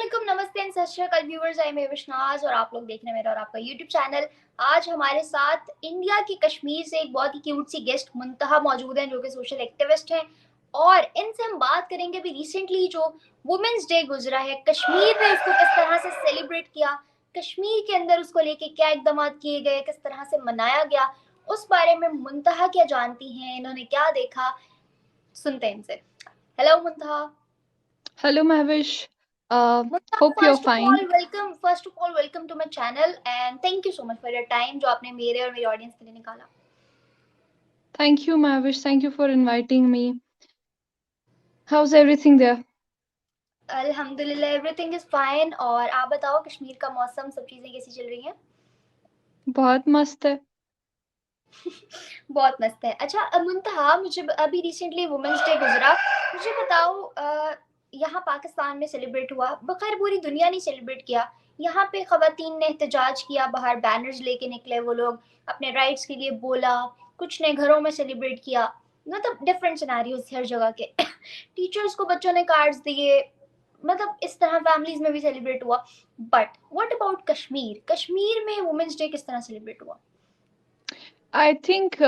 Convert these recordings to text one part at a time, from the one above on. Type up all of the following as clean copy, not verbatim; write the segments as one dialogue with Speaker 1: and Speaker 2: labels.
Speaker 1: वालेकुम, नमस्ते एंड सत श्री अकाल व्यूअर्स। आई एम विश्वास और आप लोग देख रहे हैं मेरा और आपका यूट्यूब चैनल। आज हमारे साथ इंडिया की कश्मीर से एक बहुत ही क्यूट सी गेस्ट मुंतहा मौजूद हैं, जो कि सोशल एक्टिविस्ट हैं। और इनसे हम बात करेंगे अभी रिसेंटली जो वुमेन्स डे गुजरा है, कश्मीर ने उसको किस तरह से सेलिब्रेट किया, कश्मीर के अंदर उसको लेके क्या इकदाम किए गए, किस तरह से मनाया गया, उस बारे में मुंतहा क्या जानती हैं, इन्होंने क्या देखा, सुनते हैं इनसे। Hello Muntaha.
Speaker 2: Hello, Mahvish.
Speaker 1: Mumtaz,
Speaker 2: Hope you're fine.
Speaker 1: first of all, welcome to my channel and thank you so much for your time जो आपने मेरे और मेरी ऑडियंस के लिए निकाला।
Speaker 2: Thank you, Mahvish. Thank you for inviting me. How's everything there?
Speaker 1: अल्हम्दुलिल्लाह everything is fine. और आप बताओ, कश्मीर का मौसम, सब चीजें कैसी चल रही हैं?
Speaker 2: बहुत मस्त है।
Speaker 1: बहुत मस्त है। अच्छा मुंतहा, मुझे अभी रिसेंटली वुमेन्स डे गुजरा, मुझे बताओ यहाँ पाकिस्तान में सेलिब्रेट हुआ, बखैर पूरी दुनिया ने सेलिब्रेट किया। यहाँ पे खवातीन ने एहतजाज किया, बाहर बैनर्स लेके निकले वो लोग, अपने राइट्स के लिए बोला, कुछ ने घरों में सेलिब्रेट किया। मतलब डिफरेंट सिनेरियोज हर जगह के। टीचर्स को बच्चों ने कार्ड्स दिए, मतलब इस तरह फैमिलीज में भी सेलिब्रेट हुआ। But what about Kashmir? Kashmir में वुमेन्स डे किस तरह सेलिब्रेट हुआ?
Speaker 2: I think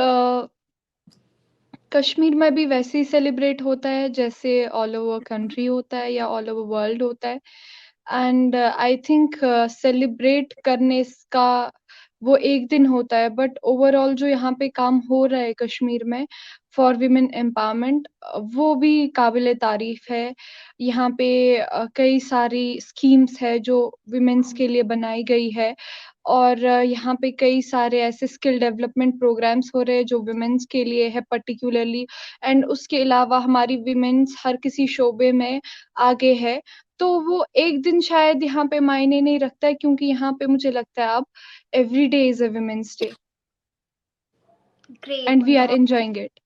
Speaker 2: कश्मीर में भी वैसे ही सेलिब्रेट होता है जैसे ऑल ओवर कंट्री होता है या ऑल ओवर वर्ल्ड होता है। एंड आई थिंक सेलिब्रेट करने का वो एक दिन होता है, बट ओवरऑल जो यहाँ पे काम हो रहा है कश्मीर में फॉर विमेन एम्पावरमेंट, वो भी काबिले तारीफ है। यहाँ पे कई सारी स्कीम्स है जो विमेन्स के लिए बनाई गई है, और यहाँ पे कई सारे ऐसे स्किल डेवलपमेंट प्रोग्राम्स हो रहे हैं जो विमेन्स के लिए है पर्टिकुलरली। एंड उसके अलावा हमारी विमेन्स हर किसी शोबे में आगे है। तो वो एक दिन शायद यहाँ पे मायने नहीं रखता है, क्योंकि यहाँ पे मुझे लगता है अब every day is a women's day
Speaker 1: great
Speaker 2: and we are
Speaker 1: Muntaha.
Speaker 2: Enjoying it.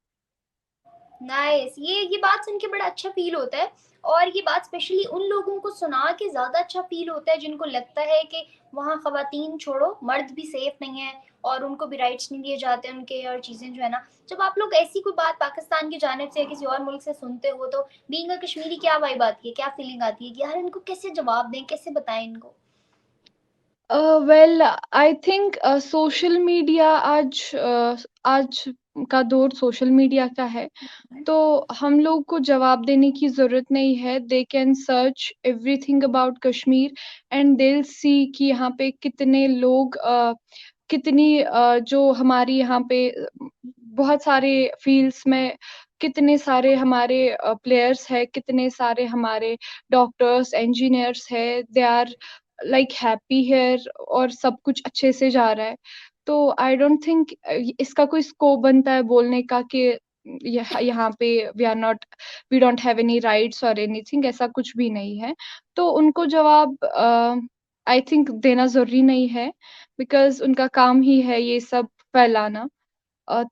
Speaker 1: Nice, ये बात सुन के बड़ा अच्छा फील होता है। और ये बात स्पेशली उन लोगों को सुना के ज्यादा अच्छा फील होता है जिनको लगता है कि वहाँ खवातीन छोड़ो, मर्द भी सेफ नहीं है और उनको भी राइट्स नहीं दिए जाते उनके, और चीजें जो है ना, जब आप लोग ऐसी कोई बात पाकिस्तान की जानिब से या किसी और मुल्क से सुनते हो, तो बीइंग अ कश्मीरी क्या वाइब आती है, क्या फीलिंग आती है कि यार इनको कैसे जवाब दें, कैसे बताएं इनको?
Speaker 2: Well, I think social media आज का दौर सोशल मीडिया का है। तो हम लोग को जवाब देने की जरूरत नहीं है। They can search everything about Kashmir and they see कि यहाँ पे कितने लोग कितनी जो हमारी यहाँ पे बहुत सारे फील्ड्स में कितने सारे हमारे प्लेयर्स है, कितने सारे हमारे डॉक्टर्स इंजीनियर्स है। They are like happy here और सब कुछ अच्छे से जा रहा है। तो आई डोंट थिंक इसका कोई स्कोप बनता है बोलने का कि यहाँ पे we don't have any rights और एनीथिंग, ऐसा कुछ भी नहीं है। तो उनको जवाब आई थिंक देना जरूरी नहीं है, बिकॉज उनका काम ही है ये सब फैलाना।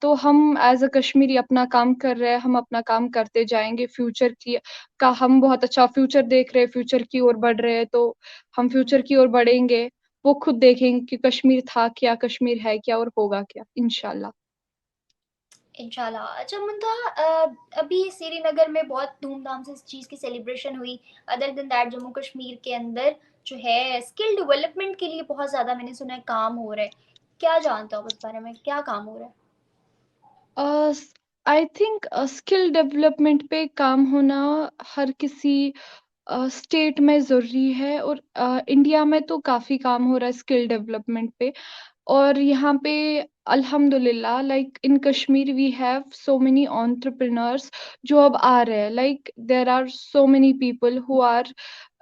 Speaker 2: तो हम एज अ कश्मीरी अपना काम कर रहे हैं, हम अपना काम करते जाएंगे। फ्यूचर की का हम बहुत अच्छा फ्यूचर देख रहे हैं, फ्यूचर की ओर बढ़ रहे हैं, तो हम फ्यूचर की ओर बढ़ेंगे। वो खुद देखेंगे कि कश्मीर था क्या, कश्मीर है क्या और होगा क्या, इंशाल्लाह।
Speaker 1: इंशाल्लाह। अच्छा मुंतहा, अभी श्रीनगर में बहुत धूमधाम से इस चीज़ की सेलिब्रेशन हुई। Other than that Jammu Kashmir के अंदर जो है स्किल डेवलपमेंट के लिए बहुत ज़्यादा मैंने सुना है काम हो रहा है। क्या जानते हो आप उस बारे में, क्या काम हो रहा है?
Speaker 2: आई थिंक स्किल डेवलपमेंट पे काम होना हर किसी स्टेट में जरूरी है, और इंडिया में तो काफी काम हो रहा है स्किल डेवलपमेंट पे। और यहाँ पे अल्हम्दुलिल्लाह, like in Kashmir we have so many entrepreneurs जो अब आ रहे हैं। Like there are so many people who are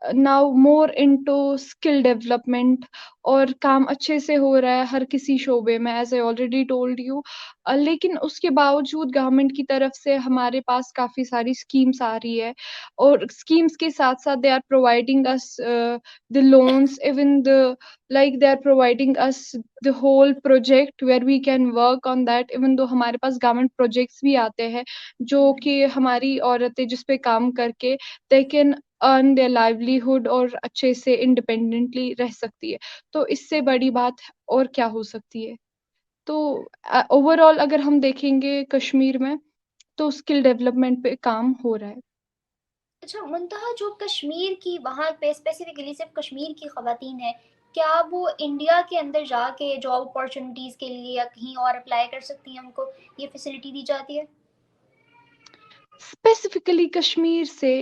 Speaker 2: now more into skill development, और काम अच्छे से हो रहा है हर किसी शोबे में, as I already told you. लेकिन उसके बावजूद गवर्नमेंट की तरफ से हमारे पास काफी सारी स्कीम्स आ रही है, और स्कीम्स के साथ साथ they are providing us the loans, even the like they are providing us the whole project where we can work on that। even though हमारे पास गवर्नमेंट प्रोजेक्ट्स भी आते हैं जो कि हमारी औरतें जिस पे काम करके they can earn their livelihood और अच्छे से इंडिपेंडेंटली रह सकती है। तो इससे बड़ी बात और क्या हो सकती है। तो ओवरऑल अगर हम देखेंगे कश्मीर में, तो स्किल डेवलपमेंट पे काम हो रहा है।
Speaker 1: अच्छा, मुंतहा जो कश्मीर की वहाँ पे स्पेसिफिकली सिर्फ कश्मीर की ख़वातीन हैं, क्या वो इंडिया के अंदर जाके जॉब अपॉर्चुनिटीज़ के लिए या कहीं और अप्लाई कर सकती हैं? उनको ये फैसिलिटी दी जाती है?
Speaker 2: स्पेसिफिकली कश्मीर से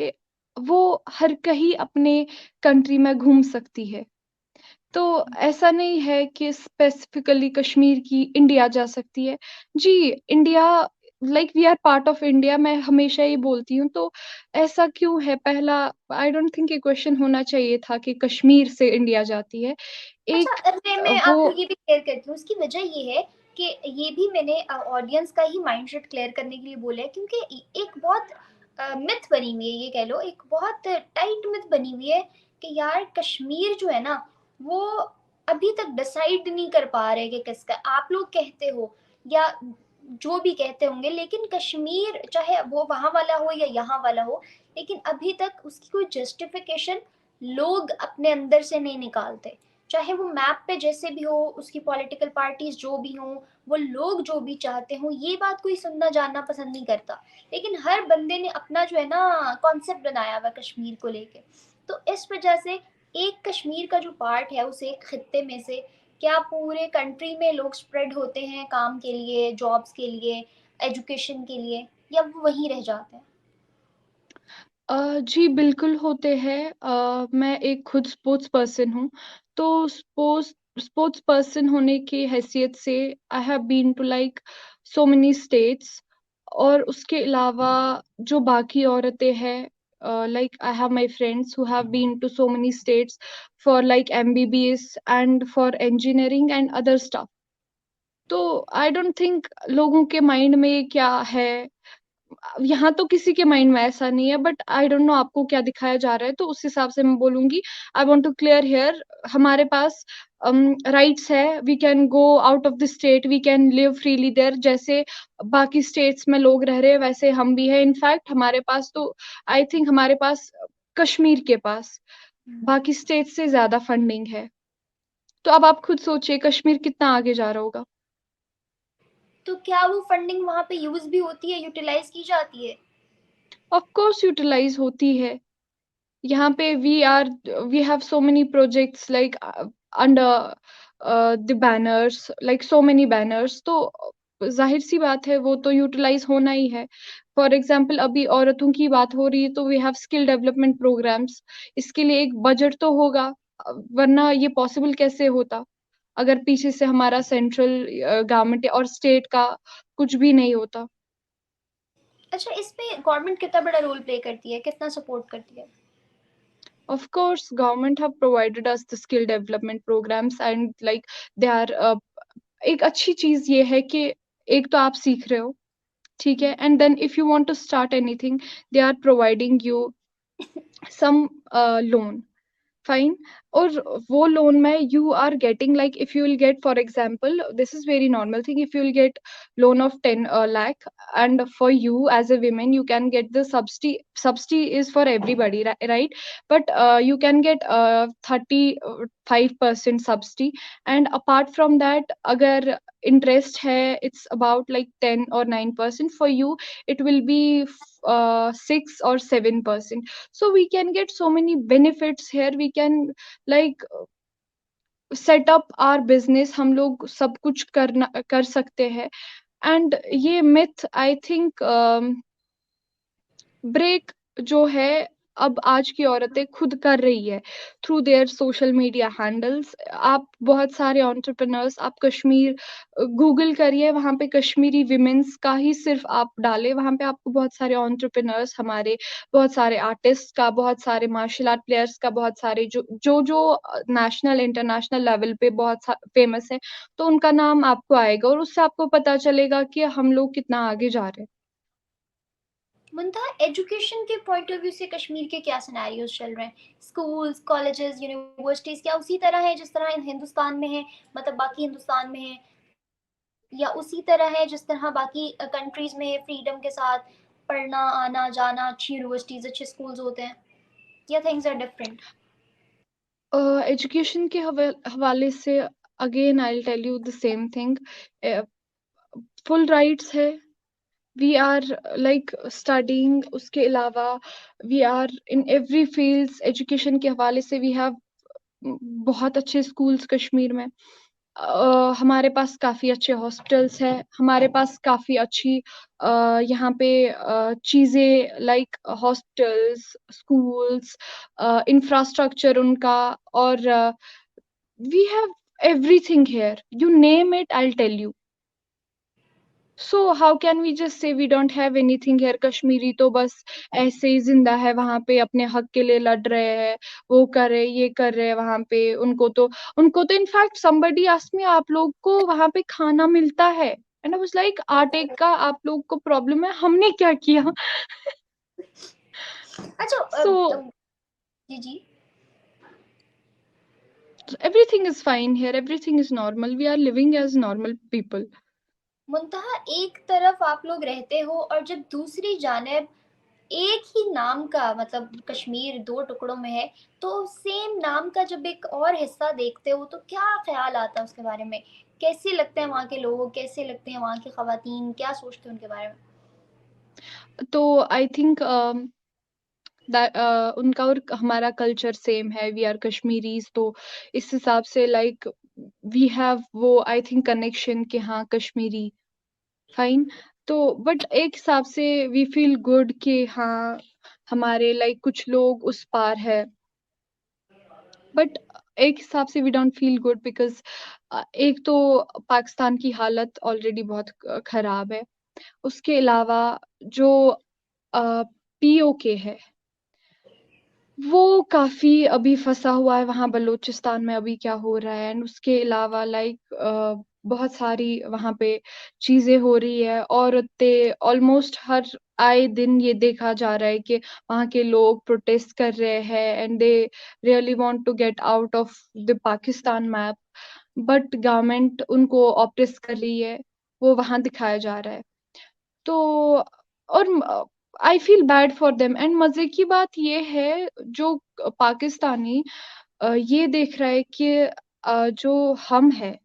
Speaker 2: वो हर कहीं अपने कंट्री में घूम सकती है। तो ऐसा नहीं है कि स्पेसिफिकली कश्मीर की इंडिया जा सकती है। जी, India like we are part of India, मैं हमेशा ही बोलती हूँ। तो ऐसा क्यों है? पहला, आई डोंट थिंक ये क्वेश्चन होना चाहिए था कि कश्मीर से इंडिया जाती है।
Speaker 1: अच्छा,
Speaker 2: एक
Speaker 1: मैं
Speaker 2: वो
Speaker 1: आपको ये भी क्लियर करती हूँ। उसकी वजह ये है कि ये भी मैंने ऑडियंस का ही माइंडसेट क्लियर करने के लिए बोला है, क्योंकि एक बहुत मिथ बनी हुई है, ये कह लो एक बहुत टाइट मिथ बनी हुई है कि यार कश्मीर जो है ना, वो अभी तक डिसाइड नहीं कर पा रहे कि किसका। आप लोग कहते हो या जो भी कहते होंगे, लेकिन कश्मीर चाहे वो वहां वाला हो या यहाँ वाला हो, लेकिन अभी तक उसकी कोई जस्टिफिकेशन लोग अपने अंदर से नहीं निकालते। चाहे वो मैप पे जैसे भी हो, उसकी पॉलिटिकल पार्टीज जो भी हों, वो लोग जो भी चाहते हों, ये बात कोई सुनना जानना पसंद नहीं करता। लेकिन हर बंदे ने अपना जो है ना कॉन्सेप्ट बनाया हुआ कश्मीर को लेके। तो इस वजह से एक कश्मीर का जो पार्ट है, उसे एक खित्ते में से क्या पूरे कंट्री में लोग स्प्रेड होते हैं काम के लिए, जॉब्स के लिए, एजुकेशन के लिए, या वो वहीं रह जाते हैं?
Speaker 2: जी बिल्कुल होते हैं। मैं एक खुद स्पोर्ट्स पर्सन हूँ, तो स्पोर्ट्स स्पोर्ट्स पर्सन होने की हैसियत से I have been to like so many states. और उसके अलावा जो बाकी औरतें हैं, like I have my friends who have been to so many states for like MBBS and for engineering and other stuff. तो आई डोंट थिंक लोगों के माइंड में क्या है, यहाँ तो किसी के माइंड में ऐसा नहीं है, बट आई डोंट नो आपको क्या दिखाया जा रहा है, तो उस हिसाब से मैं बोलूंगी। I want to clear here, हमारे पास राइट्स है, we can go out of the state, we can live freely there. जैसे बाकी स्टेट्स में लोग रह रहे हैं वैसे हम भी हैं। इनफैक्ट हमारे पास तो आई थिंक हमारे पास कश्मीर के पास बाकी स्टेट से ज्यादा फंडिंग है। तो अब आप खुद सोचिए कश्मीर कितना आगे जा रहा होगा।
Speaker 1: तो क्या वो फंडिंग वहां पे यूज भी होती है, यूटिलाइज की जाती है?
Speaker 2: ऑफ कोर्स यूटिलाइज होती है। यहाँ पे we have so many projects like under the banners, like so many banners. तो जाहिर सी बात है वो तो यूटिलाइज होना ही है। फॉर एग्जाम्पल अभी औरतों की बात हो रही है तो we have skill development programmes. इसके लिए एक बजट तो होगा, वरना ये पॉसिबल कैसे होता अगर पीछे से हमारा सेंट्रल गवर्नमेंट और स्टेट का कुछ भी नहीं होता।
Speaker 1: अच्छा, इसमें गवर्नमेंट कितना बड़ा रोल प्ले करती है, कितना सपोर्ट करती है?
Speaker 2: Of course, government have provided us the skill development programs and like they are एक अच्छी चीज ये है कि एक तो आप सीख रहे हो, ठीक है, and then if you want to start anything they are providing you some loan, fine. और वो लोन में you are getting like if you will get for example this is very normal thing, if you will get loan of 10 lakh, and for you as a woman you can get the subsidy is for everybody, right? But you can get 35% subsidy, and apart from that अगर interest है it's about like 10 or 9%, for you it will be 6 or 7%. So we can get so many benefits here, we can like set up our business, हम लोग सब कुछ कर सकते हैं। And ये मिथ आई थिंक ब्रेक जो है अब आज की औरतें खुद कर रही है through their social media handles. आप बहुत सारे एंटरप्रेन्योर्स, आप कश्मीर गूगल करिए, वहां पे कश्मीरी विमेंस का ही सिर्फ आप डाले, वहां पे आपको बहुत सारे एंटरप्रेन्योर्स, हमारे बहुत सारे आर्टिस्ट का, बहुत सारे मार्शल आर्ट प्लेयर्स का, बहुत सारे जो जो जो नेशनल इंटरनेशनल लेवल पे बहुत फेमस है, तो उनका नाम आपको आएगा और उससे आपको पता चलेगा कि हम लोग कितना आगे जा रहे हैं।
Speaker 1: मुंतहा एजुकेशन के पॉइंट ऑफ व्यू से कश्मीर के क्या सिनेरियोज चल रहे हैं? स्कूल्स, कॉलेजेस, यूनिवर्सिटीज क्या उसी तरह है जिस तरह हिंदुस्तान में है, मतलब बाकी हिंदुस्तान में है, या उसी तरह है जिस तरह बाकी कंट्रीज में है, फ्रीडम के साथ पढ़ना आना जाना, अच्छी यूनिवर्सिटीज, अच्छे स्कूल्स होते हैं, या थिंग्स आर डिफरेंट?
Speaker 2: एजुकेशन के हवाले से again I tell you the same thing, full rights है, वी आर लाइक स्टडिंग, उसके अलावा we are in every fields, education के हवाले से वी हैव बहुत अच्छे स्कूल्स कश्मीर में। हमारे पास काफ़ी अच्छे हॉस्टल्स हैं, हमारे पास काफ़ी अच्छी यहाँ पे चीज़ें लाइक हॉस्टल्स, स्कूल्स, इंफ्रास्ट्रक्चर उनका, और we have everything here, you name it I will tell you. So how can we just say we don't have anything here? Kashmiri तो बस ऐसे ही जिंदा है, वहां पे अपने हक के लिए लड़ रहे हैं, वो कर रहे, ये कर रहे हैं वहां पे। उनको तो इनफैक्ट समबडी आस्क्ड मी, आप लोग को वहां पे खाना मिलता है? एंड आई वाज लाइक, आटे का आप लोग को प्रॉब्लम है, हमने क्या किया?
Speaker 1: अच्छा
Speaker 2: सो
Speaker 1: जी जी।
Speaker 2: Everything is fine here, everything is normal, we are living as normal people.
Speaker 1: Muntaha एक तरफ आप लोग रहते हो और जब दूसरी जानिब एक ही नाम का, मतलब कश्मीर दो टुकड़ों में है, तो सेम नाम का जब एक और हिस्सा देखते हो तो क्या ख्याल आता है उसके बारे में? कैसे लगते हैं वहाँ के लोग, कैसे लगते हैं वहाँ की खवातीन, क्या सोचते हैं उनके बारे में?
Speaker 2: तो आई थिंक उनका और हमारा कल्चर सेम है, वी आर कश्मीरीज, तो इस हिसाब से लाइक वी हैव वो आई थिंक कनेक्शन कि हाँ कश्मीरी फाइन। तो बट एक हिसाब से वी फील गुड कि हाँ हमारे लाइक कुछ लोग उस पार है, बट एक हिसाब से we don't feel good because एक तो पाकिस्तान की हालत ऑलरेडी बहुत खराब है, उसके अलावा जो पीओके है वो काफ़ी अभी फँसा हुआ है वहाँ बलूचिस्तान में, अभी क्या हो रहा है। एंड उसके अलावा लाइक बहुत सारी वहाँ पे चीज़ें हो रही है, औरतें ऑलमोस्ट हर आए दिन ये देखा जा रहा है कि वहाँ के लोग प्रोटेस्ट कर रहे हैं and they really want to get out of the Pakistan map, but government उनको ऑप्रेस कर रही है, वो वहाँ दिखाया जा रहा है। तो और आई feel bad for them. And मजे की बात ये है, जो पाकिस्तानी ये देख रहा है कि जो हम है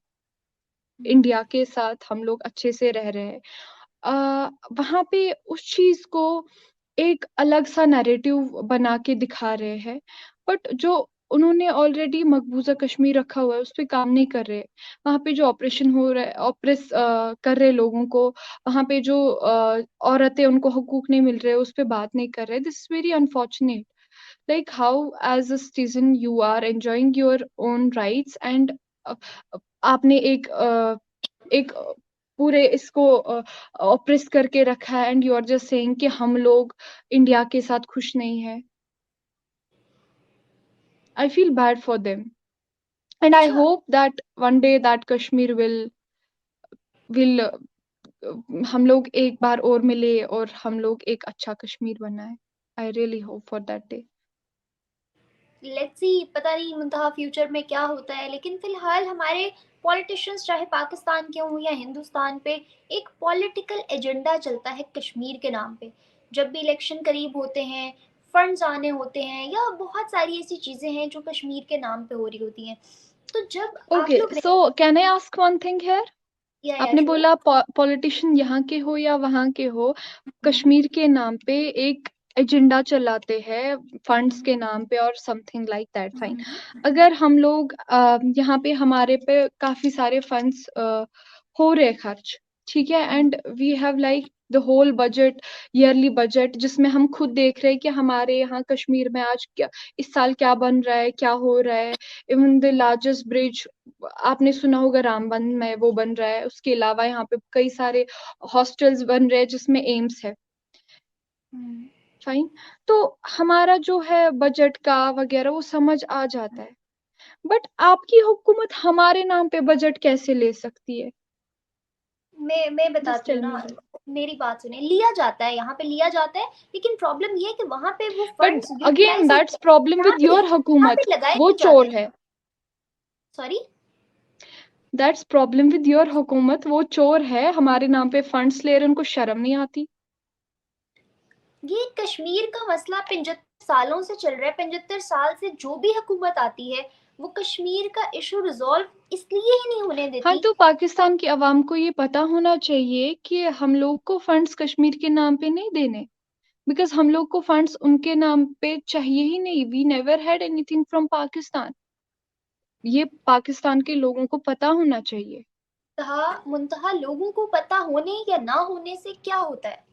Speaker 2: इंडिया के साथ हम लोग अच्छे से रह रहे हैं, वहां पे उस चीज को एक अलग सा नैरेटिव बना के दिखा रहे हैं, बट जो उन्होंने ऑलरेडी मकबूजा कश्मीर रखा हुआ है उस पे काम नहीं कर रहे। वहां पे जो ऑपरेशन हो रहा है, ऑपरेस कर रहे लोगों को, वहां पे जो औरतें उनको हकूक नहीं मिल रहे उस पे बात नहीं कर रहे। This is very unfortunate, like how as a citizen you are enjoying your own rights and आपने एक पूरे इसको ऑप्रेस करके रखा है and you are just saying कि हम लोग इंडिया के साथ खुश नहीं है। I feel bad for them and I
Speaker 1: अच्छा,
Speaker 2: hope that one day that Kashmir will हम लोग एक बार और मिले और हम लोग एक अच्छा कश्मीर बनाए। I really hope for that day.
Speaker 1: Let's see, पता नहीं मुंतहा फ्यूचर में क्या होता है, लेकिन फिलहाल हमारे पॉलिटिशियंस चाहे पाकिस्तान के हों या हिंदुस्तान पे, एक पॉलिटिकल एजेंडा चलता है कश्मीर के नाम पे। जब भी इलेक्शन करीब होते हैं, फंड्स आने होते हैं, या बहुत सारी ऐसी चीज़ें हैं जो कश्मीर के नाम पे हो रही होती हैं। तो जब आप
Speaker 2: ओके,
Speaker 1: लोग
Speaker 2: so can I ask one thing here?
Speaker 1: या
Speaker 2: आपने
Speaker 1: श्योर।
Speaker 2: बोला पॉलिटिशियन यहाँ के हो या वहाँ के हो, कश्मीर के नाम पे एक एजेंडा चलाते हैं फंड्स के नाम पे और समथिंग लाइक दैट, फाइन। अगर हम लोग यहाँ पे हमारे पे काफी सारे फंड्स हो रहे खर्च, ठीक है, and we have like the whole budget, yearly budget, जिसमें हम खुद देख रहे हैं कि हमारे यहाँ कश्मीर में आज क्या, इस साल क्या बन रहा है, क्या हो रहा है। इवन द लार्जेस्ट ब्रिज आपने सुना होगा रामबन में, वो बन रहा है। उसके अलावा यहाँ पे कई सारे हॉस्टल्स बन रहे हैं जिसमें एम्स है, फाइन। तो हमारा जो है बजट का वगैरह वो समझ आ जाता है, बट आपकी हुकूमत हमारे नाम पे बजट कैसे ले सकती है?
Speaker 1: मैं
Speaker 2: जस्ट
Speaker 1: बताती हूँ
Speaker 2: टेल
Speaker 1: ना,
Speaker 2: मी दैट।
Speaker 1: मेरी बात सुने, लिया जाता है, यहाँ पे लिया जाता है, लेकिन प्रॉब्लम ये है कि वहां पे वो
Speaker 2: but
Speaker 1: funds
Speaker 2: again
Speaker 1: utilise
Speaker 2: that's
Speaker 1: होते हैं,
Speaker 2: प्रॉब्लम विद योर
Speaker 1: यहाँ
Speaker 2: हुकूमत,
Speaker 1: पे लगाए
Speaker 2: वो
Speaker 1: क्यों जाते
Speaker 2: चोर
Speaker 1: हैं?
Speaker 2: है।
Speaker 1: Sorry.
Speaker 2: That's problem with your हुकूमत, वो चोर है, हमारे नाम पे फंड्स ले रहे, उनको शर्म नहीं आती?
Speaker 1: ये कश्मीर का मसला सालों से चल रहा है, 75 साल से जो भी हुकूमत आती है वो कश्मीर का इशू रिजॉल्व इसलिए ही नहीं होने
Speaker 2: हाँ,
Speaker 1: देती।
Speaker 2: तो पाकिस्तान की आवाम को ये पता होना चाहिए कि हम लोग को फंड्स कश्मीर के नाम पे नहीं देने, बिकॉज़ हम लोग को फंड्स उनके नाम पे चाहिए ही नहीं। We never had anything from Pakistan. ये पाकिस्तान के लोगों को पता होना चाहिए।
Speaker 1: मुंतहा लोगों को पता होने या ना होने से क्या होता है,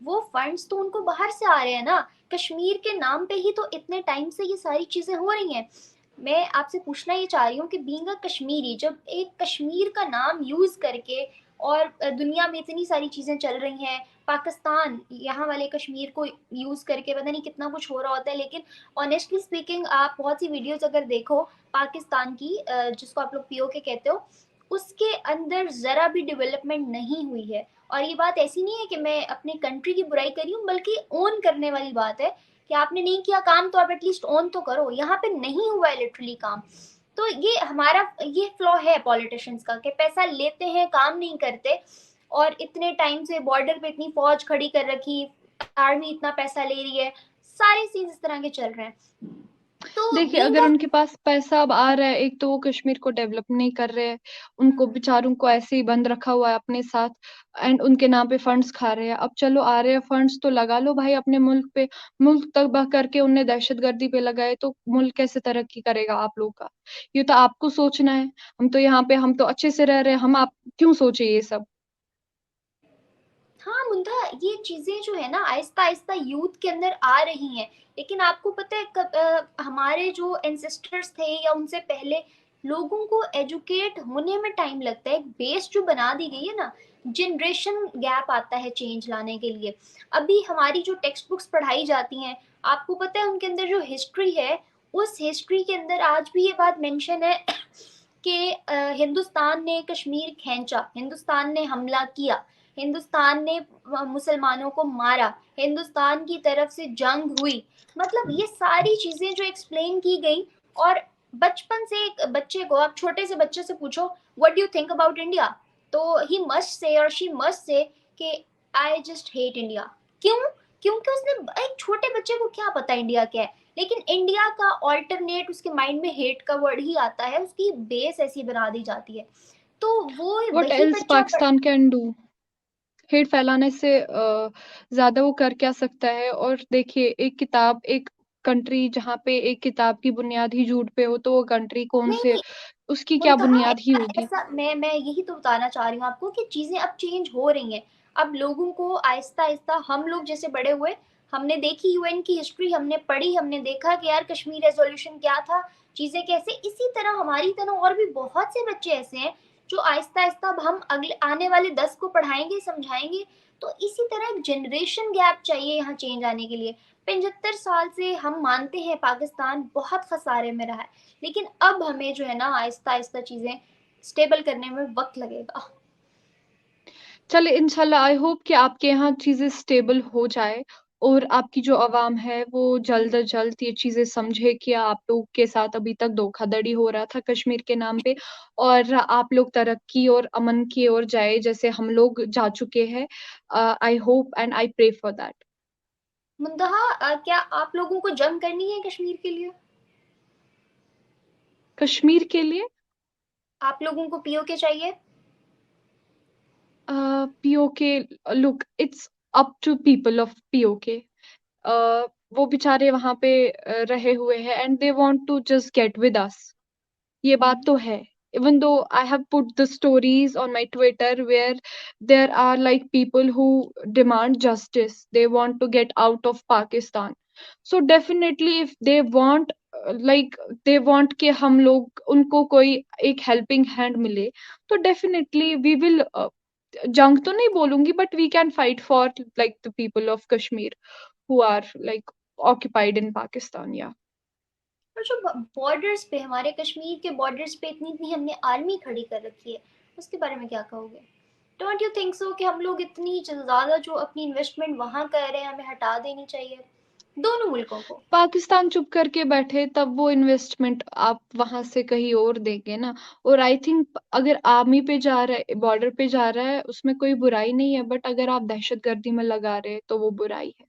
Speaker 1: वो फंड्स तो उनको बाहर से आ रहे हैं ना, कश्मीर के नाम पे ही तो इतने टाइम से ये सारी चीजें हो रही हैं। मैं आपसे पूछना ये चाह रही हूँ कि बीइंग अ कश्मीरी, जब एक कश्मीर का नाम यूज करके और दुनिया में इतनी सारी चीजें चल रही हैं, पाकिस्तान यहाँ वाले कश्मीर को यूज करके पता नहीं कितना कुछ हो रहा होता है, लेकिन ऑनेस्टली स्पीकिंग आप बहुत सी वीडियोस अगर देखो पाकिस्तान की, जिसको आप लोग पीओके कहते हो, उसके अंदर जरा भी डेवलपमेंट नहीं हुई है। और ये बात ऐसी नहीं है कि मैं अपनी कंट्री की बुराई कर रही हूँ, बल्कि ओन करने वाली बात है कि आपने नहीं किया काम तो आप एटलीस्ट ओन तो करो। यहाँ पे नहीं हुआ है लिटरली काम। तो ये हमारा ये फ्लॉ है पॉलिटिशियंस का कि पैसा लेते हैं काम नहीं करते, और इतने टाइम से बॉर्डर पे इतनी फौज खड़ी कर रखी, आर्मी इतना पैसा ले रही है, सारे सीन्स इस तरह के चल रहे हैं। तो
Speaker 2: देखिए,
Speaker 1: बीइंग
Speaker 2: अगर
Speaker 1: अ
Speaker 2: उनके पास पैसा अब आ रहा है, एक तो वो कश्मीर को डेवलप नहीं कर रहे हैं, उनको बेचारों को ऐसे ही बंद रखा हुआ है अपने साथ, एंड उनके नाम पे फंड्स खा रहे हैं। अब चलो आ रहे हैं फंड्स तो लगा लो भाई अपने मुल्क पे। मुल्क तबाह करके उनने दहशतगर्दी पे लगाए तो मुल्क कैसे तरक्की करेगा आप लोग का? ये तो आपको सोचना है। हम तो यहाँ पे हम तो अच्छे से रह रहे हैं, हम आप क्यों सोचे ये सब?
Speaker 1: हाँ मुंदा, ये चीजें जो है ना आहिस्ता आहिस्ता यूथ के अंदर आ रही हैं। लेकिन आपको पता है हमारे जो एंसेस्टर्स थे या उनसे पहले, लोगों को एजुकेट होने में टाइम लगता है। एक बेस जो बना दी गई है ना, जनरेशन गैप आता है चेंज लाने के लिए। अभी हमारी जो टेक्स्ट बुक्स पढ़ाई जाती हैं, आपको पता है उनके अंदर जो हिस्ट्री है, उस हिस्ट्री के अंदर आज भी ये बात मेंशन है कि हिंदुस्तान ने कश्मीर खींचा, हिंदुस्तान ने हमला किया, हिंदुस्तान ने मुसलमानों को मारा, हिंदुस्तान की तरफ से जंग हुई। मतलब ये सारी चीजें जो एक्सप्लेन की गई। और बचपन से एक बच्चे को, आप छोटे से बच्चे से पूछो what do you think about India, तो ही मस्ट से और शी मस्ट से कि आई जस्ट हेट इंडिया। क्यों? क्योंकि उसने, एक छोटे बच्चे को क्या पता इंडिया क्या है, लेकिन इंडिया का ऑल्टरनेट उसके माइंड में हेट का वर्ड ही आता है, उसकी बेस ऐसी बना दी जाती है। तो वो
Speaker 2: व्हाट
Speaker 1: वही
Speaker 2: एल्स
Speaker 1: बच्चा
Speaker 2: पाकिस्तान कैन डू? हेट फैलाने से ज्यादा वो कर क्या सकता है? और देखिए, एक किताब, एक कंट्री जहाँ पे एक किताब की बुनियाद ही झूठ पे हो, तो वो कंट्री कौन
Speaker 1: नहीं
Speaker 2: से,
Speaker 1: नहीं,
Speaker 2: उसकी क्या
Speaker 1: मुंतहा
Speaker 2: बुनियाद ही
Speaker 1: ऐसा
Speaker 2: होगी?
Speaker 1: ऐसा मैं यही तो बताना चाह रही हूँ आपको कि चीजें अब चेंज हो रही हैं। अब लोगों को आहिस्ता आहिस्ता, हम लोग जैसे बड़े हुए, हमने देखी यूएन की हिस्ट्री, हमने पढ़ी, हमने देखा कि यार कश्मीर रेजोल्यूशन क्या था, चीजें कैसे, इसी तरह हमारी तरह और भी बहुत से बच्चे ऐसे हैं जो आहिस्ता आहिस्ता अब हम अगले आने वाले 10 को पढ़ाएंगे, समझाएंगे। तो इसी तरह एक जनरेशन गैप चाहिए यहाँ चेंज आने के लिए। 75 साल से हम मानते हैं पाकिस्तान बहुत खसारे में रहा है, लेकिन अब हमें जो है ना आहिस्ता आहिस्ता चीजें स्टेबल करने में वक्त लगेगा।
Speaker 2: चले, इंशाल्लाह, आई होप कि आपके यहाँ चीजें स्टेबल हो जाए और आपकी जो आवाम है वो जल्द अज जल्द ये चीजें समझे कि आप लोग के साथ अभी तक धोखाधड़ी हो रहा था कश्मीर के नाम पे, और आप लोग तरक्की और अमन की ओर जाए जैसे हम लोग जा चुके हैं। I hope and I pray for that.
Speaker 1: Muntaha क्या आप लोगों को जंग करनी है कश्मीर के लिए?
Speaker 2: कश्मीर के लिए?
Speaker 1: आप लोगों को पीओके चाहिए?
Speaker 2: PoK? Look, it's up to people of PoK. वो बेचारे वहां पे रहे हुए हैं and they want to just get with us. ये बात तो है। Even though I have put the stories on my Twitter where there are like people who demand justice, they want to get out of Pakistan. So definitely if they want like they want कि हम लोग उनको कोई एक helping hand मिले, तो definitely we will जंग तो नहीं बोलूंगी, but we can fight for like the people of Kashmir who are like occupied in Pakistan. Yeah.
Speaker 1: और जो बॉर्डर्स पे, हमारे कश्मीर के बॉर्डर्स पे इतनी इतनी हमने आर्मी खड़ी कर रखी है, उसके बारे में क्या कहोगे? डोंट यू थिंक सो कि हम लोग इतनी ज्यादा जो अपनी इन्वेस्टमेंट वहां कर रहे हैं हमें हटा देनी चाहिए, दोनों मुल्कों को?
Speaker 2: पाकिस्तान चुप करके बैठे तब वो इन्वेस्टमेंट आप वहां से कहीं और देंगे ना। और आई थिंक अगर आर्मी पे जा रहा है, बॉर्डर पे जा रहा है, उसमें कोई बुराई नहीं है, बट अगर आप दहशतगर्दी में लगा रहे हैं तो वो बुराई है।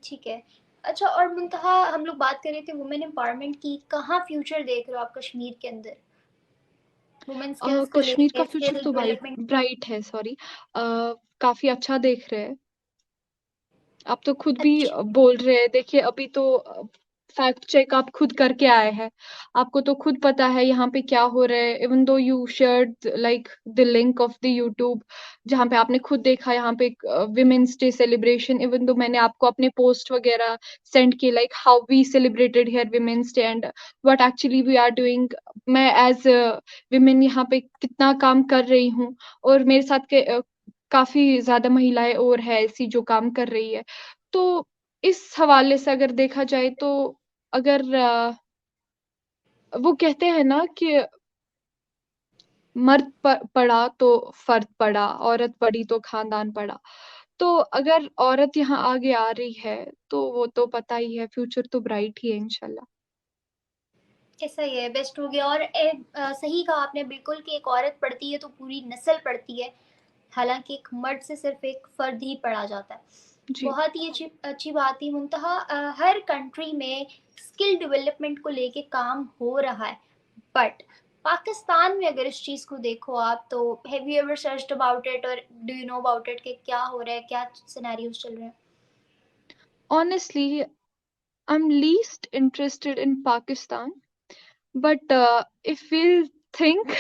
Speaker 1: ठीक है। अच्छा, और मुंतहा हम लोग बात कर रहे थे वुमेन एम्पावरमेंट की, कहाँ फ्यूचर देख रहे हो आप कश्मीर के अंदर? वुमेन स्किल्स को
Speaker 2: कश्मीर का
Speaker 1: लेके,
Speaker 2: फ्यूचर
Speaker 1: स्किल
Speaker 2: तो
Speaker 1: डेवलपमेंट।
Speaker 2: ब्राइट है, सॉरी। काफ़ी अच्छा देख रहे हैं। आप तो खुद भी
Speaker 1: अच्छा।
Speaker 2: बोल रहे हैं, देखिए अभी तो फैक्ट चेक आप खुद करके आए हैं। आपको तो खुद पता है यहाँ पे क्या हो रहा है, even though you shared like the link of the YouTube, जहाँ पे आपने खुद देखा यहाँ पे women's day celebration, even though मैंने आपको अपने पोस्ट वगैरह सेंड किए like how we celebrated here women's day and what actually we are doing. मैं एज विमेन यहाँ पे कितना काम कर रही हूँ, और मेरे साथ काफ़ी ज़्यादा महिलाएँ और हैं ऐसी जो काम कर रही है। तो इस हवाले से अगर देखा जाए तो अगर वो कहते हैं ना कि मर्द पड़ा तो फर्द पड़ा, औरत पड़ी तो खानदान पड़ा। तो अगर औरत यहाँ आगे आ रही है, तो वो तो पता ही है फ्यूचर तो ब्राइट ही है इंशाल्लाह।
Speaker 1: ऐसा ही है, बेस्ट हो गया। और सही कहा आपने बिल्कुल कि एक औरत पढ़ती है तो पूरी नस्ल पढ़ती है, हालांकि एक मर्द से सिर्फ एक फर्द ही पढ़ा जाता है।
Speaker 2: जी।
Speaker 1: बहुत ही अच्छी अच्छी बात ही मुंतहा हर कंट्री में स्किल डेवलपमेंट को लेके काम हो रहा है, बट पाकिस्तान में अगर इस चीज़ को देखो आप, तो have you ever searched about it, और do you know about it कि क्या हो रहा है, क्या सिनेरियोज चल रहे हैं?
Speaker 2: Honestly, I'm least interested in Pakistan, but if we'll think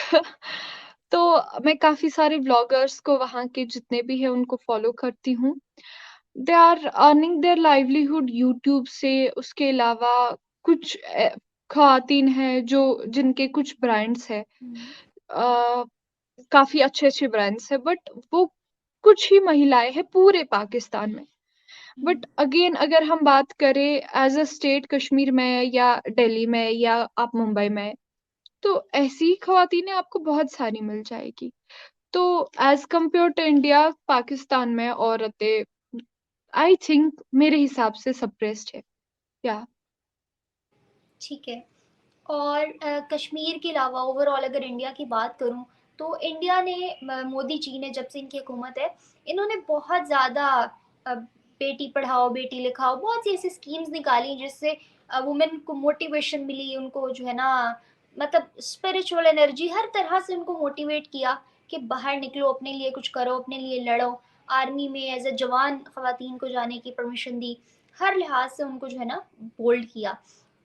Speaker 2: तो मैं काफ़ी सारे व्लॉगर्स को वहाँ के जितने भी हैं उनको फॉलो करती हूँ। They are earning their livelihood YouTube से। उसके अलावा कुछ ख़वातीन हैं जो जिनके कुछ ब्रांड्स हैं।
Speaker 1: हम्म।
Speaker 2: अ, काफ़ी अच्छे-अच्छे ब्रांड्स हैं, बट वो कुछ ही महिलाएँ हैं पूरे पाकिस्तान में।
Speaker 1: हम्म।
Speaker 2: बट अगेन अगर हम बात करें एज़ अ स्टेट कश्मीर में या दिल्ली में या आप मुंबई में, तो ऐसी ख़वातीनें आपको बहुत सारी मिल जाएगी। तो as compare to India, Pakistan में औरतें आई थिंक मेरे हिसाब से सप्रेस्ड है। या
Speaker 1: ठीक है। और कश्मीर के अलावा ओवरऑल अगर इंडिया की बात करूं, तो इंडिया ने मोदी जी ने, जब से इनकी हुकूमत है, इन्होंने बहुत ज़्यादा बेटी पढ़ाओ बेटी लिखाओ, बहुत सी ऐसी स्कीम्स निकाली जिससे वुमेन को मोटिवेशन मिली, उनको जो है ना, मतलब स्पिरिचुअल एनर्जी, हर तरह से उनको मोटिवेट किया कि बाहर निकलो, अपने लिए कुछ करो, अपने लिए लड़ो। आर्मी में एज ए जवान खवातीन को जाने की परमिशन दी, हर लिहाज से उनको जो है ना बोल्ड किया।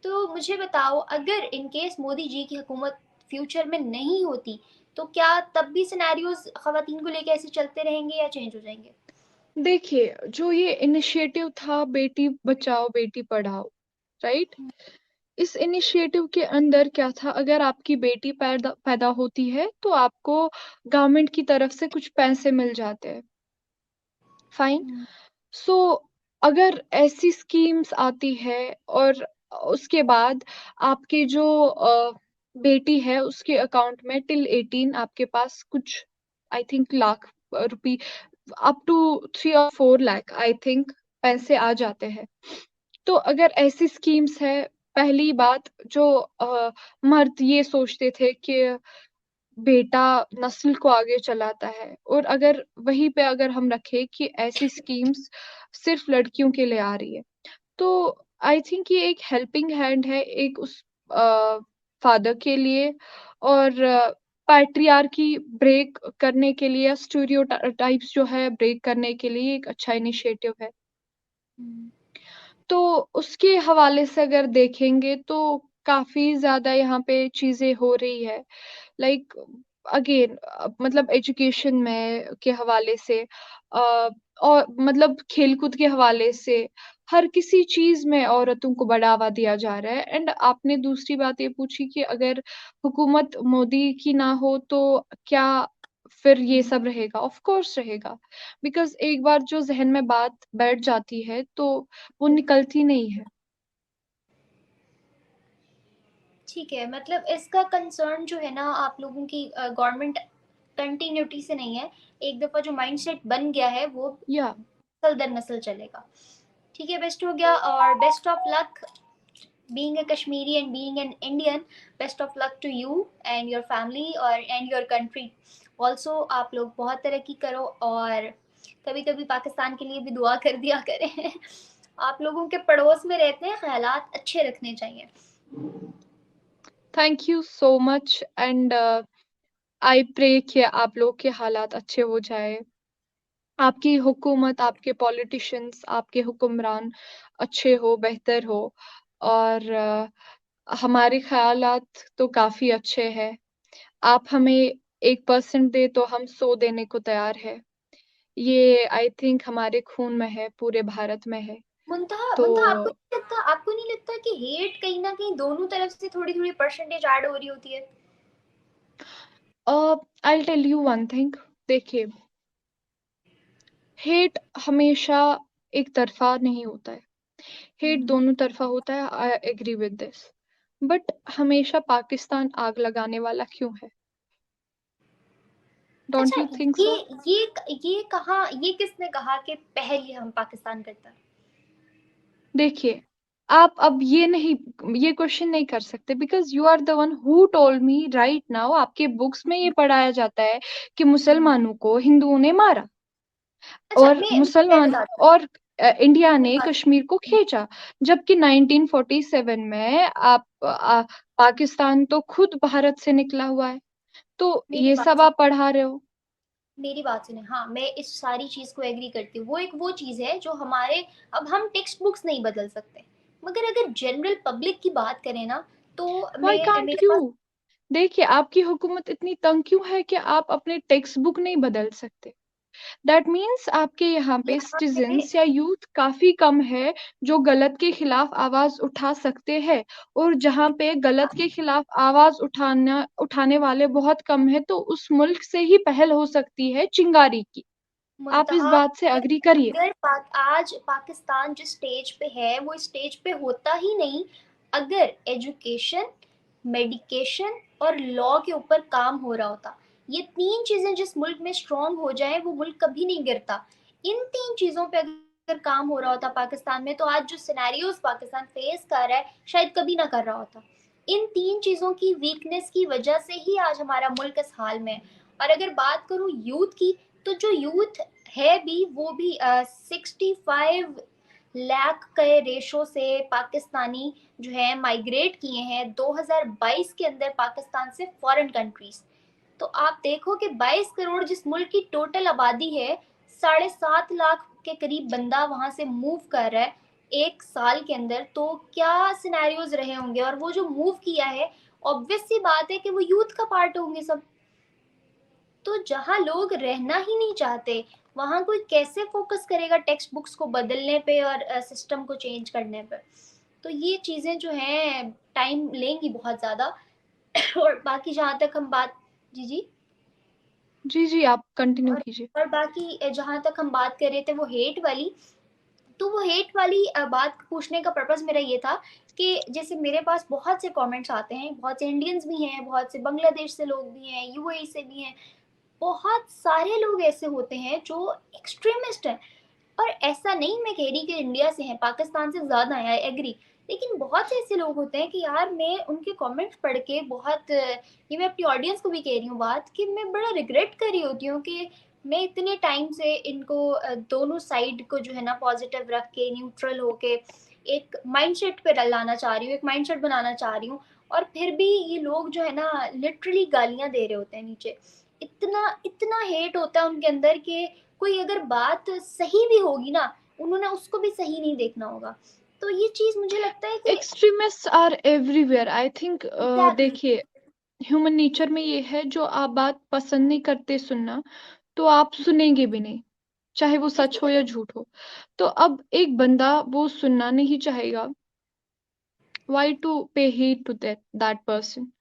Speaker 1: तो मुझे बताओ, अगर इन केस मोदी जी की हुकूमत फ्यूचर में नहीं होती, तो क्या तब भी सिनेरियोज खवातीन को लेके ऐसे चलते रहेंगे या चेंज हो जाएंगे?
Speaker 2: देखिए, जो ये इनिशिएटिव था बेटी बचाओ बेटी पढ़ाओ, राइट? इस इनिशिएटिव के अंदर क्या था, अगर आपकी बेटी पैदा पैदा होती है तो आपको गवर्नमेंट की तरफ से कुछ पैसे मिल जाते हैं, फाइन।
Speaker 1: हम्म।
Speaker 2: सो अगर ऐसी स्कीम्स आती है और उसके बाद आपकी जो बेटी है उसके अकाउंट में टिल 18 आपके पास कुछ I think lakh rupee, up to 3 और 4 लाख आई थिंक पैसे आ जाते हैं। तो अगर ऐसी स्कीम्स है, पहली बात जो मर्द ये सोचते थे कि बेटा नस्ल को आगे चलाता है, और अगर वहीं पे अगर हम रखें कि ऐसी स्कीम्स सिर्फ लड़कियों के लिए आ रही है, तो आई थिंक ये एक हेल्पिंग हैंड है एक उस फादर के लिए, और पैट्रियार्की ब्रेक करने के लिए, स्टीरियोटाइप्स जो है ब्रेक करने के लिए एक अच्छा इनिशिएटिव है।
Speaker 1: हम्म।
Speaker 2: तो उसके हवाले से अगर देखेंगे तो काफ़ी ज़्यादा यहाँ पे चीज़ें हो रही है। लाइक अगेन मतलब एजुकेशन में के हवाले से, और मतलब खेलकूद के हवाले से, हर किसी चीज़ में औरतों को बढ़ावा दिया जा रहा है। एंड आपने दूसरी बात ये पूछी कि अगर हुकूमत मोदी की ना हो तो क्या फिर ये
Speaker 1: हम्म।
Speaker 2: सब रहेगा? ऑफ कोर्स रहेगा, बिकॉज़ एक बार जो ज़हन में बात बैठ जाती है तो वो निकलती नहीं है।
Speaker 1: ठीक है, मतलब इसका कंसर्न जो है ना आप लोगों की गवर्नमेंट कंटिन्यूटी से नहीं है, एक दफ़ा जो माइंडसेट बन गया है वो
Speaker 2: या
Speaker 1: नस्ल दर नस्ल चलेगा। ठीक है, बेस्ट हो गया, और best of luck being a Kashmiri and being an Indian. Best of luck to you and your family or and your country. Also आप लोग बहुत तरक्की करो, और कभी कभी पाकिस्तान के लिए भी दुआ कर दिया करें। आप लोगों के पड़ोस में रहते हैं, ख्यालात अच्छे रखने चाहिए।
Speaker 2: Thank you so much and I pray कि आप लोग के हालात अच्छे हो जाए, आपकी हुकूमत, आपके पॉलिटिशियंस, आपके हुक्मरान अच्छे हो, बेहतर हो। और हमारे ख़यालात तो काफ़ी अच्छे हैं। आप हमें 1% दे तो हम 100 देने को तैयार हैं। ये आई थिंक हमारे खून में है, पूरे भारत में है।
Speaker 1: मुंतहा
Speaker 2: तो
Speaker 1: मुंतहा आपको नहीं लगता कि हेट कहीं ना कहीं दोनों तरफ से थोड़ी थोड़ी परसेंटेज ऐड हो रही होती है?
Speaker 2: I will tell you one thing. देखिए, हेट हमेशा एक तरफ़ा नहीं होता है। Hate
Speaker 1: hmm.
Speaker 2: दोनों तरफ़ा होता है, I agree with this. But हमेशा पाकिस्तान आग लगाने वाला क्यों है? डोंट
Speaker 1: अच्छा,
Speaker 2: यू थिंक
Speaker 1: ये
Speaker 2: सो?
Speaker 1: ये किसने कहा कि पहले हम पाकिस्तान करता है?
Speaker 2: देखिए, आप अब ये क्वेश्चन नहीं कर सकते because you are the one who told me right now. आपके बुक्स में ये पढ़ाया जाता है कि
Speaker 1: हम्म।
Speaker 2: मुसलमानों को हिंदुओं ने मारा
Speaker 1: अच्छा,
Speaker 2: और
Speaker 1: मैं
Speaker 2: मुसलमान
Speaker 1: बताती
Speaker 2: और इंडिया
Speaker 1: हूँ
Speaker 2: ने
Speaker 1: बात।
Speaker 2: कश्मीर को खींचा। जबकि 1947 में पाकिस्तान तो खुद भारत से निकला हुआ है। तो
Speaker 1: मेरी
Speaker 2: ये
Speaker 1: बात
Speaker 2: सब
Speaker 1: सुन
Speaker 2: आप पढ़ा रहे हो।
Speaker 1: मेरी बात सुने, हाँ मैं इस सारी चीज को एग्री करती हूँ। वो चीज है जो हमारे, अब हम टेक्स्ट बुक्स नहीं बदल सकते, मगर अगर जनरल पब्लिक की बात करें ना, तो
Speaker 2: व्हाई
Speaker 1: मैं
Speaker 2: कांट
Speaker 1: मेरे
Speaker 2: यू?
Speaker 1: पास
Speaker 2: देखिए, आपकी हुकूमत इतनी तंग क्यों है कि आप अपने टेक्स्ट बुक नहीं बदल सकते? दैट मीन्स आपके यहाँ पे
Speaker 1: यहाँ पे
Speaker 2: सिटीजन्स या यूथ काफी कम है जो गलत के खिलाफ आवाज उठा सकते हैं। और जहाँ पे गलत के खिलाफ आवाज उठाने वाले बहुत कम है, तो उस मुल्क से ही पहल हो सकती है चिंगारी की। आप इस
Speaker 1: मुंतहा
Speaker 2: बात से
Speaker 1: अगर
Speaker 2: अग्री करिए।
Speaker 1: आज पाकिस्तान जिस स्टेज पे है, वो स्टेज पे होता ही नहीं अगर एजुकेशन, मेडिकेशन और लॉ के ऊपर काम हो रहा होता। ये तीन चीजें जिस मुल्क में स्ट्रांग हो जाए, वो मुल्क कभी नहीं गिरता। इन तीन चीजों पे अगर काम हो रहा होता पाकिस्तान में, तो आज जो सिनेरियोज पाकिस्तान फेस कर रहा है, शायद कभी ना कर रहा होता। इन तीन चीजों की वीकनेस की वजह से ही आज हमारा मुल्क इस हाल में है। और अगर बात करूं यूथ की, तो जो यूथ है भी, वो भी 65 लाख के रेशो से पाकिस्तानी जो है माइग्रेट किए हैं 2022 के अंदर पाकिस्तान से फॉरेन कंट्रीज। तो आप देखो कि 22 करोड़ जिस मुल्क की टोटल आबादी है, 7.5 लाख के करीब बंदा वहां से मूव कर रहा है 1 साल के अंदर। तो क्या सिनेरियोज रहे होंगे, और वो जो मूव किया है, ऑब्वियस सी बात है कि वो यूथ का पार्ट होंगे सब। तो जहाँ लोग रहना ही नहीं चाहते, वहां कोई कैसे फोकस करेगा टेक्स्ट बुक्स को बदलने पे और सिस्टम को चेंज करने पे? तो ये चीजें जो हैं टाइम लेंगी बहुत ज्यादा। और बाकी जहाँ तक हम बात, जी जी,
Speaker 2: जी जी, आप कंटिन्यू
Speaker 1: और
Speaker 2: कीजिए।
Speaker 1: और बाकी जहाँ तक हम बात कर रहे थे वो हेट वाली, तो वो हेट वाली बात पूछने का पर्पस मेरा ये था कि जैसे मेरे पास बहुत से कमेंट्स आते हैं, बहुत से इंडियंस भी हैं, बहुत से बांग्लादेश से लोग भी हैं, यूएई से भी हैं, बहुत सारे लोग ऐसे होते हैं जो एक्सट्रीमिस्ट हैं। और ऐसा नहीं मैं कह रही कि इंडिया से हैं, पाकिस्तान से ज्यादा है, आई एग्री। लेकिन बहुत से ऐसे लोग होते हैं कि यार मैं उनके कमेंट्स पढ़ के बहुत, ये मैं अपनी ऑडियंस को भी कह रही हूँ बात, कि मैं बड़ा रिग्रेट कर रही होती हूँ कि मैं इतने टाइम से इनको दोनों साइड को जो है ना पॉजिटिव रख के, न्यूट्रल होके एक माइंडसेट पे लाना चाह रही हूँ, एक माइंडसेट बनाना चाह रही हूँ, और फिर भी ये लोग जो है ना लिटरली गालियां दे रहे होते हैं नीचे। इतना इतना हेट होता है उनके अंदर कि कोई अगर बात सही भी होगी ना, उन्होंने उसको भी सही नहीं देखना होगा। तो ये चीज मुझे लगता है कि
Speaker 2: extremists are everywhere I think.
Speaker 1: Exactly.
Speaker 2: देखिए, ह्यूमन नेचर में ये है, जो आप बात पसंद नहीं करते सुनना, तो आप सुनेंगे भी नहीं, चाहे वो सच हो या झूठ हो। तो अब एक बंदा वो सुनना नहीं चाहेगा, why to pay heed to that person?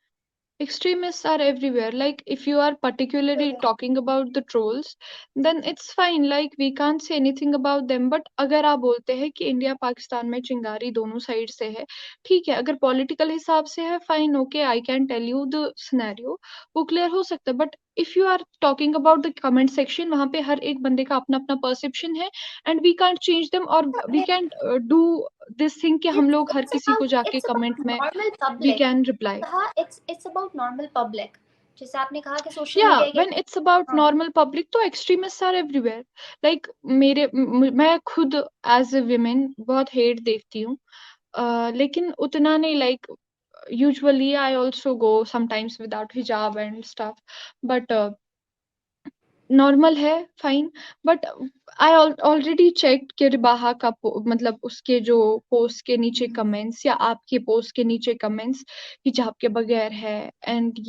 Speaker 2: Extremists are everywhere. Like, if you are particularly talking about the trolls, then it's fine. Like, we can't say anything about them. But अगर आप बोलते हैं कि इंडिया पाकिस्तान में चिंगारी दोनों side से है, ठीक है। अगर पॉलिटिकल हिसाब से है, fine, okay, I can tell you the scenario, वो क्लियर हो सकता है। But if you are talking about the comment section, वहां पे हर एक बंदे का अपना अपना परसेप्शन है, and we can't change them, और we can't do this thing कि हम लोग हर किसी को जाके
Speaker 1: इट्स
Speaker 2: कमेंट
Speaker 1: अबाउट
Speaker 2: में
Speaker 1: normal
Speaker 2: we
Speaker 1: public.
Speaker 2: Can reply.
Speaker 1: हाँ, इट्स अबाउट नॉर्मल पब्लिक। जैसे आपने कहा कि सोशल
Speaker 2: Yeah,
Speaker 1: मीडिया के
Speaker 2: when it's about
Speaker 1: हाँ,
Speaker 2: normal public, तो extremists are everywhere. Like मैं खुद as a woman बहुत hate देखती हूँ, लेकिन उतना नहीं, like usually I also go sometimes without hijab and stuff, but normal है, fine, but I already checked कि रिबाहा का मतलब उसके जो पोस्ट के नीचे कमेंट्स या आपके पोस्ट के नीचे कमेंट्स हिजाब के बगैर है, एंड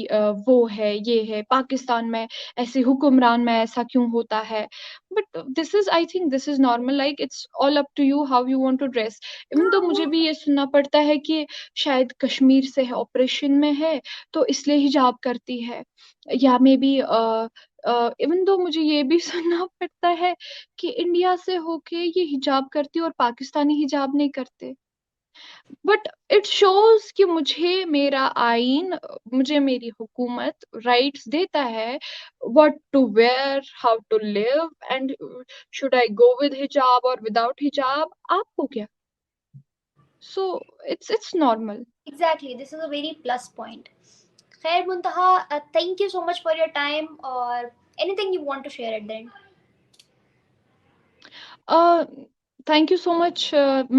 Speaker 2: वो है, ये है, पाकिस्तान में ऐसे हुक्मरान में ऐसा क्यों होता है, but this is, I think this is normal, like it's all up to you how you want to dress. Even तो मुझे भी ये सुनना पड़ता है कि शायद कश्मीर से है, ऑपरेशन में है, तो इसलिए हिजाब करती है, या मे बी इवन दो मुझे ये भी सुनना पड़ता है कि इंडिया से होके ये हिजाब करती है और पाकिस्तानी हिजाब नहीं करते, बट इट शोज कि मुझे मेरा आइन, मुझे मेरी हुकूमत राइट्स देता है what to wear, how to live, and should I go with hijab और विदाउट हिजाब, आपको क्या? So it's normal.
Speaker 1: Exactly, this is a very plus point. खैर Muntaha, thank you so much for your time, और anything you want to share at the end?
Speaker 2: uh thank you so much,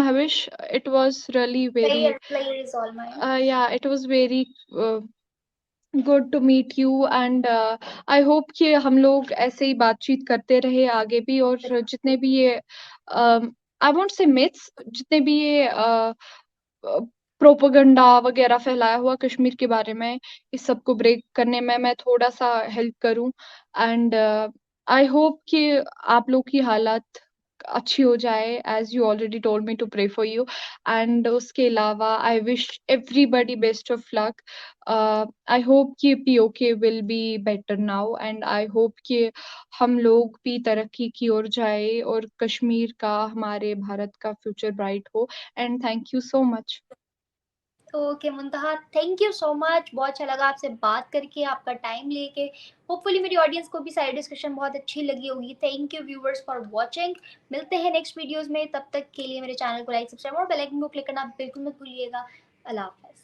Speaker 2: Mahvish, it was really very
Speaker 1: pleasure is all mine.
Speaker 2: yeah, it was very good to meet you, and I hope कि हम लोग ऐसे ही बातचीत करते रहे आगे भी, और जितने भी ये आई वोंट से मिथ्स, जितने भी ये प्रोपेगेंडा वगैरह फैलाया हुआ कश्मीर के बारे में, इस सब को ब्रेक करने में मैं थोड़ा सा हेल्प करूं, एंड आई होप कि आप लोग की हालत अच्छी हो जाए, as you already told me to pray for you, and उसके अलावा I wish everybody best of luck. I hope कि POK will be better now, and I hope कि हम लोग भी तरक्की की ओर जाए और कश्मीर का, हमारे भारत का फ्यूचर ब्राइट हो, and thank you so much.
Speaker 1: Okay Muntaha, thank you so much, बहुत अच्छा लगा आपसे बात करके, आपका टाइम लेके। होपफुली मेरी ऑडियंस को भी सारी डिस्कशन बहुत अच्छी लगी होगी। Thank you viewers for watching. मिलते हैं नेक्स्ट वीडियोस में, तब तक के लिए मेरे चैनल को लाइक, सब्सक्राइब और बेल आइकन को क्लिक करना बिल्कुल मत भूलिएगा। अल्लाह हाफ़िज़।